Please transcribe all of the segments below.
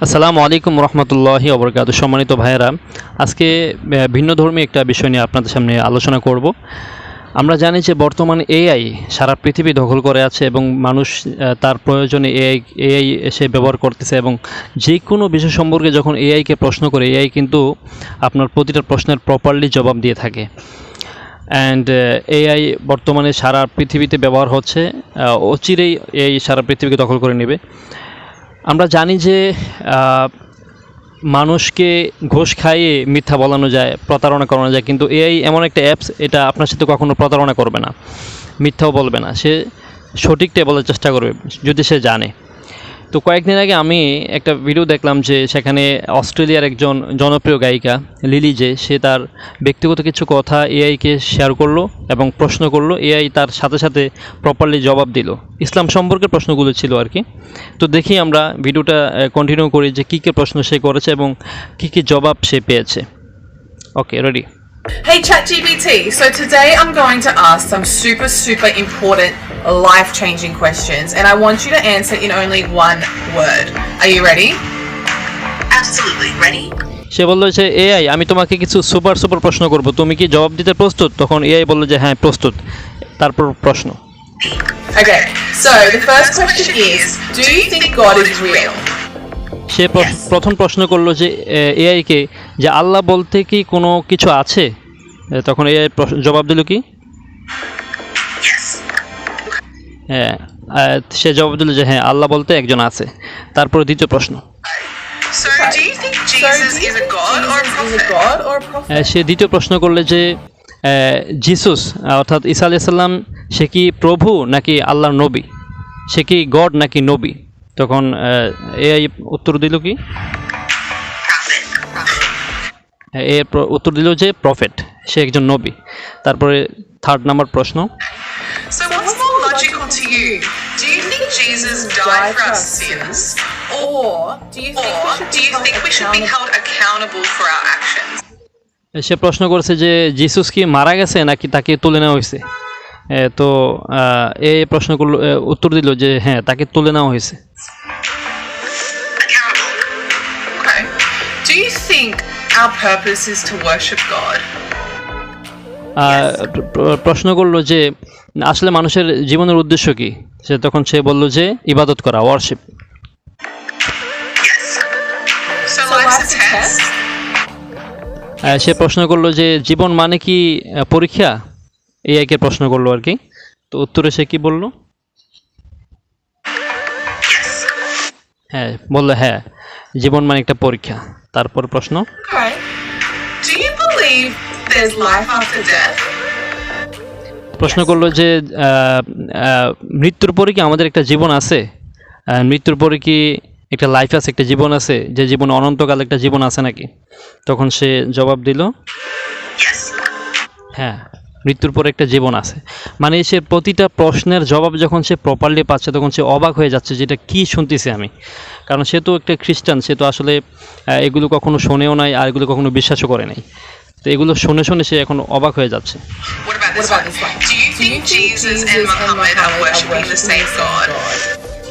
আসসালামু আলাইকুম রহমতুল্লাহি ওবরকাতুহু। সম্মানিত ভাইয়েরা, আজকে ভিন্ন ধর্মী একটা বিষয় নিয়ে আপনাদের সামনে আলোচনা করব। আমরা জানি যে বর্তমান এআই সারা পৃথিবী দখল করে আছে এবং মানুষ তার প্রয়োজনে এআই সে ব্যবহার করতেছে এবং যে কোনো বিষয় সম্পর্কে যখন এআইকে প্রশ্ন করে এআই কিন্তু আপনার প্রতিটা প্রশ্নের প্রপারলি জবাব দিয়ে থাকে। অ্যান্ড এআই বর্তমানে সারা পৃথিবীতে ব্যবহার হচ্ছে, অচিরেই এআই সারা পৃথিবীকে দখল করে নেবে। আমরা জানি যে মানুষকে ঘুষ খাইয়ে মিথ্যা বলানো যায়, প্রতারণা করানো যায়, কিন্তু এআই এমন একটা অ্যাপস, এটা আপনার সাথে কখনো প্রতারণা করবে না, মিথ্যাও বলবে না, সে সঠিকটাই বলার চেষ্টা করবে যদি সে জানে। তো কয়েকদিন আগে আমি একটা ভিডিও দেখলাম যে সেখানে অস্ট্রেলিয়ার একজন জনপ্রিয় গায়িকা লিলি জে, সে তার ব্যক্তিগত কিছু কথা এআইকে শেয়ার করলো এবং প্রশ্ন করলো। এআই তার সাথে সাথে প্রপারলি জবাব দিল, ইসলাম সম্পর্কে প্রশ্নগুলো ছিল আর কি। তো দেখি আমরা ভিডিওটা কন্টিনিউ করি যে কী কী প্রশ্ন সে করেছে এবং কী কী জবাব সে পেয়েছে। ওকে, ready? Hey ChatGPT, so today I'm going to ask some super important life-changing questions and I want you to answer in only one word. Are you ready? Absolutely. Ready? সে বললো যে এআই, আমি তোমাকে কিছু সুপার প্রশ্ন করব, তুমি কি জবাব দিতে প্রস্তুত? তখন এআই বললো যে হ্যাঁ প্রস্তুত। তারপর প্রশ্ন। Okay, so the first question is, do you think God is real? সে প্রথম প্রশ্ন করলো যে এআইকে যে আল্লাহ বলতে কি কোনো কিছু আছে? তখন এআই জবাব দিল কি? হ্যাঁ, সে জবাব দিল যে হ্যাঁ আল্লাহ বলতে একজন আছে। তারপর দ্বিতীয় প্রশ্ন। So, do you think Jesus is a god or a prophet? সে দ্বিতীয় প্রশ্ন করলে যে জিসাস অর্থাৎ ঈসা আলাইহিস সালাম সে কি প্রভু নাকি আল্লাহর নবী, সে কি গড নাকি নবী? তখন এআই উত্তর দিল কি? এ উত্তর দিল যে প্রফেট, সে একজন নবী। তারপরে থার্ড নাম্বার প্রশ্ন। So, what's more logical to you? Do you think Jesus died for our sins? Or do you think we should be held accountable for our actions? সে প্রশ্ন করেছে যে জিসাস কি মারা গেছে নাকি তাকে তুলে নেওয়া হয়েছে? তো এই প্রশ্ন করলো, উত্তর দিল যে হ্যাঁ তাকে তুলে নেওয়া হয়েছে। Okay. Do you think our purpose is to worship God? প্রশ্ন করলো যে আসলে মানুষের জীবনের উদ্দেশ্য কি? সে বলল যে ইবাদত করা, warship. So life's a test? সে প্রশ্ন করলো যে জীবন মানে কি পরীক্ষা? এআইকে প্রশ্ন করলো আর কি। তো উত্তরে সে কি বলল? হ্যাঁ বললো হ্যাঁ, জীবন মানে একটা পরীক্ষা। তারপর প্রশ্ন। Okay. Do you believe there's life after death? প্রশ্ন করলো যে মৃত্যুর পরে কি আমাদের একটা জীবন আছে? মৃত্যুর পরে কি একটা লাইফ আছে, একটা জীবন আছে, যে জীবন অনন্তকাল একটা জীবন আছে নাকি? তখন সে জবাব দিল হ্যাঁ, মৃত্যুর পরে একটা জীবন আছে। মানে সে প্রতিটা প্রশ্নের জবাব যখন সে প্রপারলি পাচ্ছে তখন সে অবাক হয়ে যাচ্ছে যেটা কি শুনতেছি আমি। কারণ সে তো একটা খ্রিস্টান, সে তো আসলে এগুলো কখনো শোনেও নাই আর এগুলো কখনো বিশ্বাসও করে নাই। তো এগুলো শুনে সে এখন অবাক হয়ে যাচ্ছে। What about this one? Do you think Jesus and Muhammad are worshipping the same God?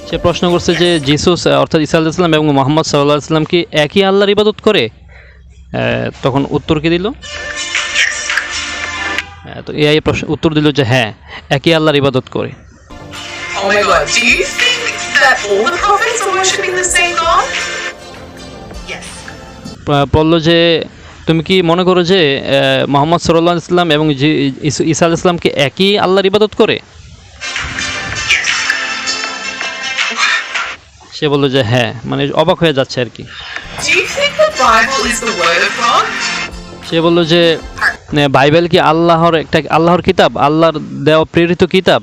সে প্রশ্ন করছে যে জিসাস অর্থাৎ ঈসা আলাইহিস সালাম এবং মুহাম্মদ সাল্লাল্লাহু আলাইহি সাল্লাম কি একই আল্লাহর ইবাদত করে? তখন উত্তর কি দিল? তো এআই উত্তর দিল যে হ্যাঁ একই আল্লাহর ইবাদত করে। Oh my God. Do you think that all the prophets are worshipping the same God? Yes. বলল যে তুমি কি মনে করো যে মুহাম্মদ সাল্লাল্লাহু আলাইহি সাল্লাম এবং ঈসা আলাইহিস সালাম কি একই আল্লাহর ইবাদত করে? সে বলল যে হ্যাঁ, মানে অবাক হয়ে যাচ্ছে আর কি। Do you think the Bible is the word of God? সে বলল যে বাইবেল কি আল্লাহর কিতাব, আল্লাহর দেওয়া প্রেরিত কিতাব?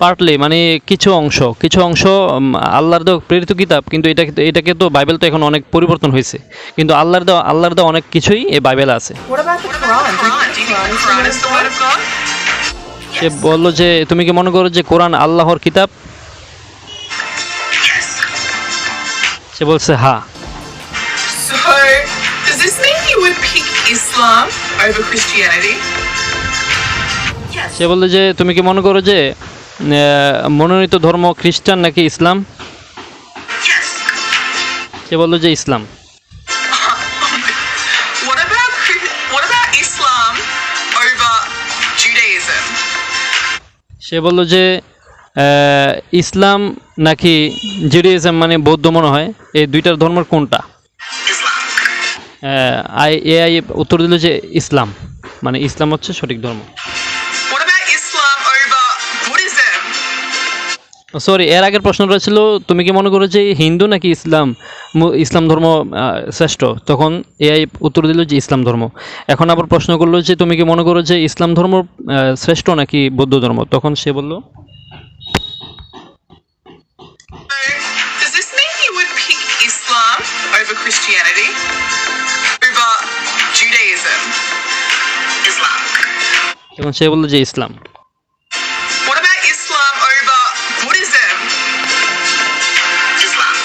পার্টলি, মানে কিছু অংশ আল্লাহর দেওয়া প্রেরিত কিতাব, কিন্তু এটাকে তো বাইবেল তো এখন অনেক পরিবর্তন হয়েছে, কিন্তু আল্লাহর দেওয়া অনেক কিছুই এই বাইবেলে আছে। What about the Quran? Do you think the Quran is the word of God? সে বলল যে তুমি কি মনে করো যে কোরআন আল্লাহর কিতাব? সে বলছে হ্যাঁ। So, does this mean you would pick Islam over Christianity? সে বলল যে তুমি কি মনে করো যে মনোনীত ধর্ম খ্রিস্টান নাকি ইসলাম? Yes. সে বললো যে ইসলাম। What about Islam over Judaism? সে বললো যে ইসলাম নাকি জুডিয়াইজম মানে বৌদ্ধ মনে হয়, এই দুইটার ধর্মের কোনটা? Islam. এআই উত্তর দিল যে ইসলাম, মানে ইসলাম হচ্ছে সঠিক ধর্ম। What about Islam over Buddhism? Sorry, এর আগের প্রশ্নটা ছিল তুমি কি মনে করো যে হিন্দু নাকি ইসলাম ধর্ম শ্রেষ্ঠ? তখন এআই উত্তর দিল যে ইসলাম ধর্ম। এখন আবার প্রশ্ন করলো যে তুমি কি মনে করো যে ইসলাম ধর্ম শ্রেষ্ঠ নাকি বৌদ্ধ ধর্ম? তখন সে বলল So, does this mean you would pick Islam over Christianity? Over Judaism? Islam. তখন সে বলল যে ইসলাম। What about Islam over Buddhism? Islam.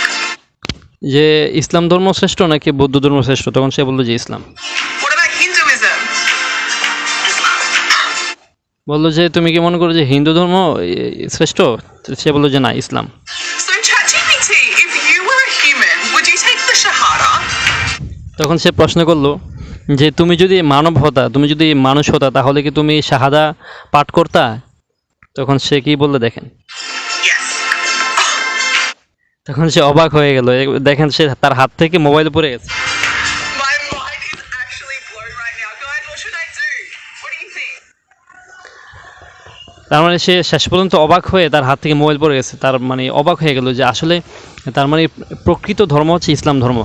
যে ইসলাম ধর্ম শ্রেষ্ঠ নাকি বৌদ্ধ ধর্ম শ্রেষ্ঠ? তখন সে বলল যে ইসলাম। What about Hinduism? Islam. বললো যে তুমি কি মনে করো যে হিন্দু ধর্ম শ্রেষ্ঠ? সে বললো যে না, ইসলাম। So, ChatGPT, if you were a human, would you take the Shahada? তখন সে প্রশ্ন করলো যে তুমি যদি মানব হতা, তুমি যদি মানুষ হতা, তাহলে কি তুমি শাহাদা পাঠ করতা? তখন সে কি বললো দেখেন। Yes. তখন সে অবাক হয়ে গেল, দেখেন সে তার হাত থেকে মোবাইল পড়ে গেছে। My mind is actually blown right now. Guys, what should I do? What do you think? তার মানে সে শেষ পর্যন্ত অবাক হয়ে তার হাত থেকে মোবাইল পড়ে গেছে, তার মানে অবাক হয়ে গেল যে আসলে তার মানে প্রকৃত ধর্ম হচ্ছে ইসলাম ধর্ম।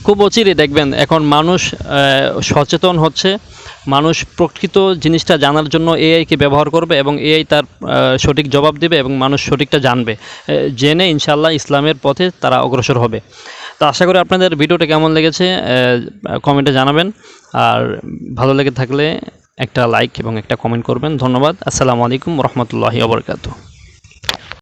খুব অচিরে দেখবেন এখন মানুষ সচেতন হচ্ছে, মানুষ প্রকৃত জিনিসটা জানার জন্য এআইকে ব্যবহার করবে এবং এআই তার সঠিক জবাব দেবে এবং মানুষ সঠিকটা জানবে, জেনে ইনশাআল্লাহ ইসলামের পথে তারা অগ্রসর হবে। তো আশা করি আপনাদের ভিডিওটা কেমন লেগেছে কমেন্টে জানাবেন, আর ভালো লেগে থাকলে একটা লাইক এবং একটা কমেন্ট করবেন। ধন্যবাদ। আসসালামু আলাইকুম রহমতুল্লাহি ওয়া বারাকাতুহু।